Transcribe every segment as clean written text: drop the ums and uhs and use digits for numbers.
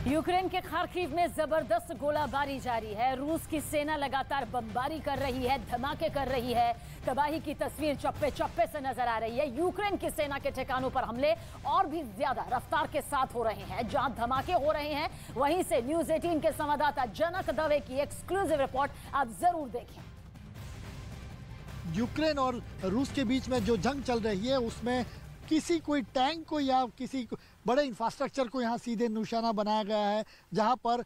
Ukraine के Kharkiv में जबरदस्त गोलाबारी जारी है। रूस की सेना लगातार बमबारी कर रही है, धमाके कर रही है। तबाही की तस्वीर चप्पे चप्पे से नजर आ रही है। यूक्रेन की सेना के ठिकानों पर हमले और भी ज्यादा रफ्तार के साथ हो रहे हैं। जहां धमाके हो रहे हैं, वहीं से न्यूज 18 के संवाददाता जनक दवे की एक्सक्लूसिव रिपोर्ट आप जरूर देखें। यूक्रेन और रूस के बीच में जो जंग चल रही है उसमें किसी कोई टैंक को या किसी बड़े इंफ्रास्ट्रक्चर को यहाँ सीधे निशाना बनाया गया है, जहाँ पर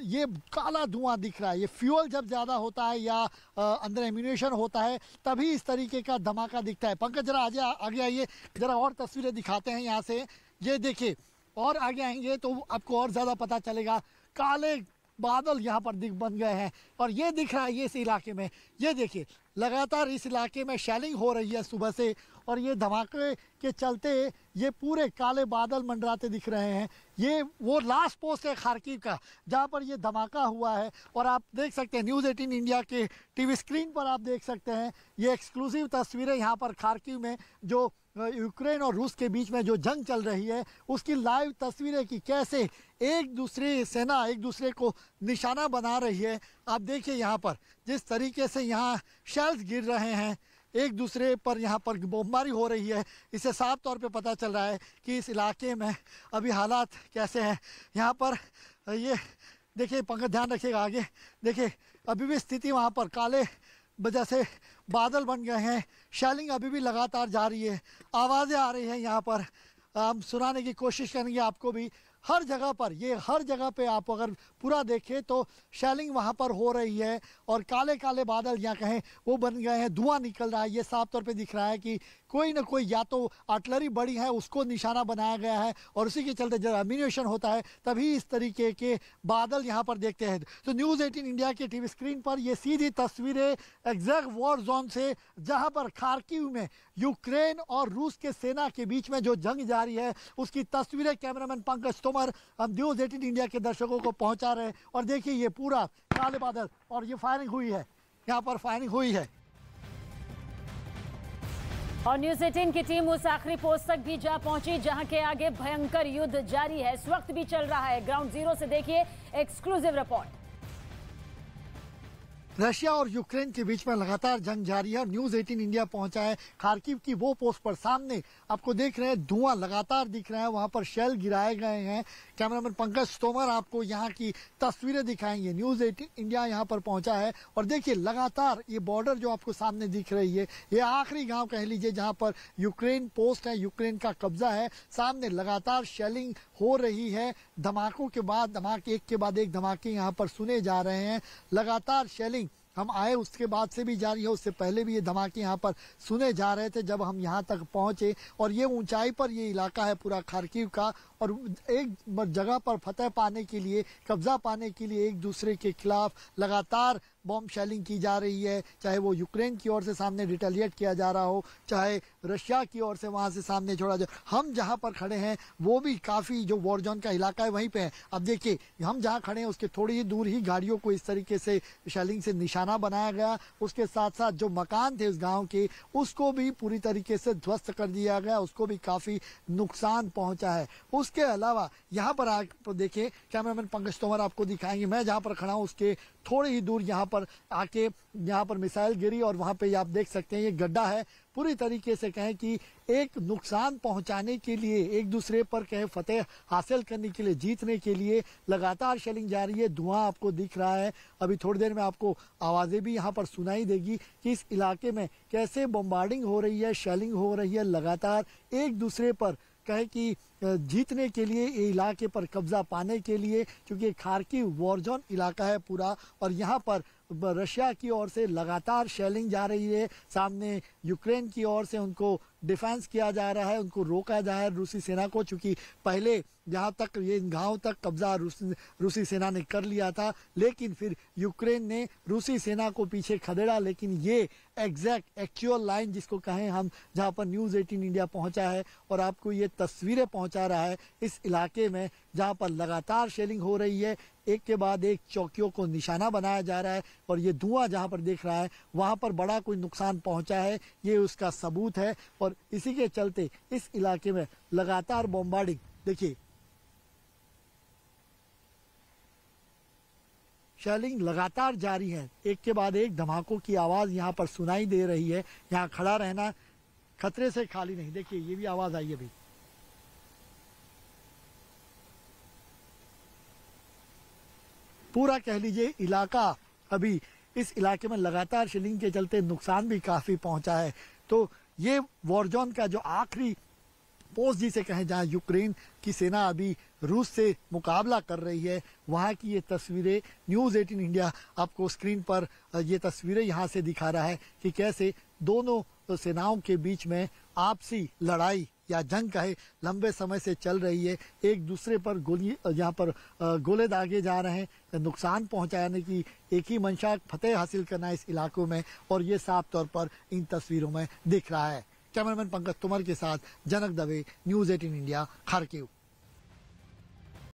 ये काला धुआं दिख रहा है। ये फ्यूल जब ज़्यादा होता है या अंदर एम्यूनेशन होता है तभी इस तरीके का धमाका दिखता है। पंकज जरा आगे आइए, जरा और तस्वीरें दिखाते हैं यहाँ से। ये देखिए, और आगे आएंगे तो आपको और ज़्यादा पता चलेगा। काले बादल यहाँ पर बन गए हैं और ये दिख रहा है ये इस इलाके में। ये देखिए, लगातार इस इलाके में शेलिंग हो रही है सुबह से और ये धमाके के चलते ये पूरे काले बादल मंडराते दिख रहे हैं। ये वो लास्ट पोस्ट है खार्किव का जहाँ पर ये धमाका हुआ है और आप देख सकते हैं न्यूज़ 18 इंडिया के टीवी स्क्रीन पर आप देख सकते हैं ये एक्सक्लूसिव तस्वीरें यहाँ पर खार्किव में जो यूक्रेन और रूस के बीच में जो जंग चल रही है उसकी लाइव तस्वीरें कि कैसे एक दूसरे को निशाना बना रही है। आप देखिए यहाँ पर जिस तरीके से यहाँ शेल्स गिर रहे हैं, एक दूसरे पर यहाँ पर बमबारी हो रही है, इससे साफ तौर पे पता चल रहा है कि इस इलाके में अभी हालात कैसे हैं। यहाँ पर ये देखिए, पंकज ध्यान रखिएगा, आगे देखिए अभी भी स्थिति वहाँ पर काले वजह से बादल बन गए हैं। शेलिंग अभी भी लगातार जारी है, आवाज़ें आ रही हैं यहाँ पर, हम सुनाने की कोशिश करेंगे आपको भी। हर जगह पे आप अगर पूरा देखें तो शेलिंग वहाँ पर हो रही है और काले काले बादल यहाँ कहें वो बन गए हैं, धुआं निकल रहा है। ये साफ तौर पे दिख रहा है कि कोई ना कोई या तो आर्टिलरी बड़ी है उसको निशाना बनाया गया है और उसी के चलते जब एम्यूनेशन होता है तभी इस तरीके के बादल यहाँ पर देखते हैं। तो न्यूज़ 18 इंडिया के टीवी स्क्रीन पर ये सीधी तस्वीरें एग्जैक्ट वॉर जोन से, जहाँ पर खार्किव में यूक्रेन और रूस के सेना के बीच में जो जंग जारी है उसकी तस्वीरें कैमरामैन पंकज तोमर हम न्यूज़ 18 इंडिया के दर्शकों को पहुंचा रहे हैं। और देखिए ये पूरा काले बादल और ये फायरिंग हुई है, यहाँ पर फायरिंग हुई है। और न्यूज़ 18 की टीम उस आखिरी पोस्ट तक भी जा पहुंची जहां के आगे भयंकर युद्ध जारी है, इस वक्त भी चल रहा है। ग्राउंड जीरो से देखिए एक्सक्लूसिव रिपोर्ट। रशिया और यूक्रेन के बीच में लगातार जंग जारी है। न्यूज़ 18 इंडिया पहुंचा है खार्किव की वो पोस्ट पर। सामने आपको देख रहे हैं धुआं लगातार दिख रहा है, वहां पर शेल गिराए गए हैं। कैमरामैन पंकज तोमर आपको यहाँ की तस्वीरें दिखाएंगे। न्यूज़ 18 इंडिया यहाँ पर पहुंचा है और देखिए लगातार ये बॉर्डर जो आपको सामने दिख रही है, ये आखिरी गाँव कह लीजिए जहाँ पर यूक्रेन पोस्ट है, यूक्रेन का कब्जा है। सामने लगातार शेलिंग हो रही है, धमाकों के बाद धमाके, एक के बाद एक धमाके यहाँ पर सुने जा रहे हैं। लगातार शेलिंग हम आए उसके बाद से भी जारी है, उससे पहले भी ये धमाके यहाँ पर सुने जा रहे थे जब हम यहाँ तक पहुँचे। और ये ऊंचाई पर ये इलाका है पूरा खार्किव का और एक जगह पर फतह पाने के लिए, कब्जा पाने के लिए एक दूसरे के खिलाफ लगातार बॉम्ब शेलिंग की जा रही है। चाहे वो यूक्रेन की ओर से सामने रिटेलिएट किया जा रहा हो, चाहे रशिया की ओर से वहाँ से सामने छोड़ा जाए। हम जहाँ पर खड़े हैं वो भी काफ़ी जो वॉर जोन का इलाका है वहीं पे है। अब देखिए हम जहाँ खड़े हैं उसके थोड़ी ही दूर ही गाड़ियों को इस तरीके से शेलिंग से निशाना बनाया गया। उसके साथ साथ जो मकान थे उस गाँव के उसको भी पूरी तरीके से ध्वस्त कर दिया गया, उसको भी काफ़ी नुकसान पहुँचा है। उसके अलावा यहाँ पर आप देखिए, कैमरामैन पंकज तोमर आपको दिखाएंगे, मैं जहाँ पर खड़ा हूँ उसके थोड़ी ही दूर यहाँ पर आके यहाँ पर मिसाइल गिरी और वहाँ पे आप देख सकते हैं ये गड्ढा है। पूरी तरीके से कहें कि एक नुकसान पहुंचाने के लिए, एक दूसरे पर कहें फतेह हासिल करने के लिए, जीतने के लिए लगातार शेलिंग जारी है। धुआं आपको दिख रहा है, अभी थोड़ी देर में आपको आवाज़ें भी यहाँ पर सुनाई देगी कि इस इलाके में कैसे बम्बार्डिंग हो रही है, शेलिंग हो रही है लगातार एक दूसरे पर कहे कि जीतने के लिए, ये इलाके पर कब्जा पाने के लिए, क्योंकि खार्किव वॉर जोन इलाका है पूरा और यहाँ पर रशिया की ओर से लगातार शेलिंग जा रही है। सामने यूक्रेन की ओर से उनको डिफेंस किया जा रहा है, उनको रोका जा रहा है रूसी सेना को, चूंकि पहले जहाँ तक ये गांव तक कब्जा रूसी सेना ने कर लिया था, लेकिन फिर यूक्रेन ने रूसी सेना को पीछे खदेड़ा। लेकिन ये एग्जैक्ट एक्चुअल लाइन जिसको कहें हम, जहाँ पर न्यूज़ 18 इंडिया पहुँचा है और आपको ये तस्वीरें पहुँचा रहा है इस इलाके में जहाँ पर लगातार शेलिंग हो रही है, एक के बाद एक चौकियों को निशाना बनाया जा रहा है और ये धुआं जहाँ पर देख रहा है वहाँ पर बड़ा कोई नुकसान पहुँचा है, ये उसका सबूत है। और इसी के चलते इस इलाके में लगातार बॉम्बार्डिंग, देखिए शेलिंग लगातार जारी है। एक के बाद एक धमाकों की आवाज यहाँ पर सुनाई दे रही है। यहाँ खड़ा रहना खतरे से खाली नहीं। देखिए ये भी आवाज आई अभी। पूरा कह लीजिए इलाका अभी, इस इलाके में लगातार शेलिंग के चलते नुकसान भी काफी पहुंचा है। तो ये वॉर जोन का जो आखिरी पोस्ट जिसे कहें जहां यूक्रेन की सेना अभी रूस से मुकाबला कर रही है, वहां की ये तस्वीरें न्यूज़ 18 इंडिया आपको स्क्रीन पर ये तस्वीरें यहां से दिखा रहा है कि कैसे दोनों सेनाओं के बीच में आपसी लड़ाई या जंग कहे लंबे समय से चल रही है। एक दूसरे पर गोली यहाँ पर गोले दागे जा रहे हैं, नुकसान पहुंचाने की एक ही मंशा फतेह हासिल करना इस इलाकों में, और ये साफ तौर पर इन तस्वीरों में दिख रहा है। कैमरामैन पंकज तोमर के साथ जनक दवे, न्यूज़ 18 इंडिया, खारकिव।